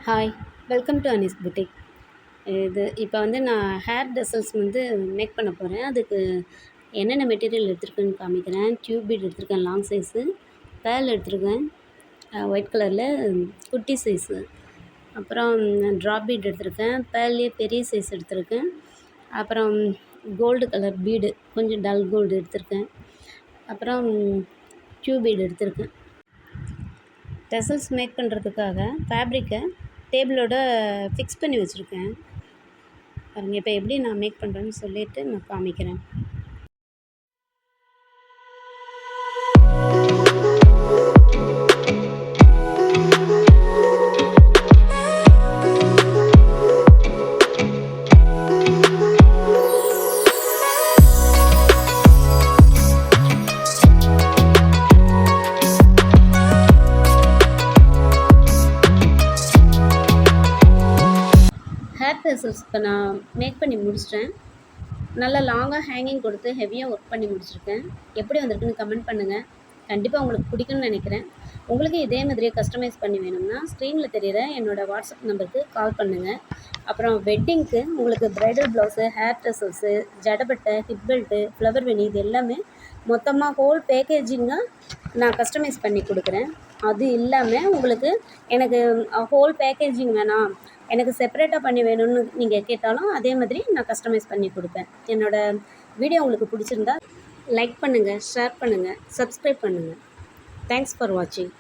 Hi, welcome to Anees boutique. இப்போ நான் hair tassels make பண்ண போகிறேன். அதுக்கு என்னென்ன மெட்டீரியல் எடுத்திருக்கேன்னு காமிக்கிறேன். டியூப் பீட் எடுத்திருக்கேன் லாங் சைஸு, பேர்ல் எடுத்திருக்கேன் ஒயிட் கலரில் குட்டி சைஸு, அப்புறம் ட்ராப் பீட் எடுத்திருக்கேன், பேர்லேயே பெரிய சைஸ் எடுத்திருக்கேன், அப்புறம் கோல்டு கலர் பீடு கொஞ்சம் டல் கோல்டு எடுத்திருக்கேன், அப்புறம் டியூப் பீட் எடுத்திருக்கேன். டெசல்ஸ் மேக் பண்ணுறதுக்காக ஃபேப்ரிக்கை டேபிளோட ஃபிக்ஸ் பண்ணி வச்சுருக்கேன். பாருங்கள், இப்போ எப்படி நான் மேக் பண்ணுறேன்னு சொல்லிவிட்டு நான் காமிக்கிறேன். ஹேர் டெசல்ஸ் இப்போ நான் மேக் பண்ணி முடிச்சிட்டேன். நல்லா லாங்காக ஹேங்கிங் கொடுத்து ஹெவியாக ஒர்க் பண்ணி முடிச்சிருக்கேன். எப்படி வந்திருக்குன்னு கமெண்ட் பண்ணுங்கள். கண்டிப்பாக உங்களுக்கு பிடிக்கும்னு நினைக்கிறேன். உங்களுக்கு இதே மாதிரியே கஸ்டமைஸ் பண்ணி வேணும்னா ஸ்க்ரீனில் தெரிகிற என்னோடய வாட்ஸ்அப் நம்பருக்கு கால் பண்ணுங்கள். அப்புறம் வெட்டிங்க்கு உங்களுக்கு ப்ரைடல் ப்ளவுஸு, ஹேர் டெசல்ஸு, ஜடபட்டை, ஹிப் பெல்ட்டு, ஃப்ளவர் வெனி இது எல்லாமே மொத்தமாக ஹோல் பேக்கேஜிங்காக நான் கஸ்டமைஸ் பண்ணி கொடுக்குறேன். அது இல்லாமல் உங்களுக்கு எனக்கு ஹோல் பேக்கேஜிங் வேணாம், எனக்கு செப்பரேட்டாக பண்ணி வேணும்னு நீங்கள் கேட்டாலும் அதே மாதிரி நான் கஸ்டமைஸ் பண்ணி கொடுப்பேன். என்னோடய வீடியோ உங்களுக்கு பிடிச்சிருந்தா லைக் பண்ணுங்கள், ஷேர் பண்ணுங்கள், சப்ஸ்கிரைப் பண்ணுங்கள். தேங்க்ஸ் ஃபார் வாட்சிங்.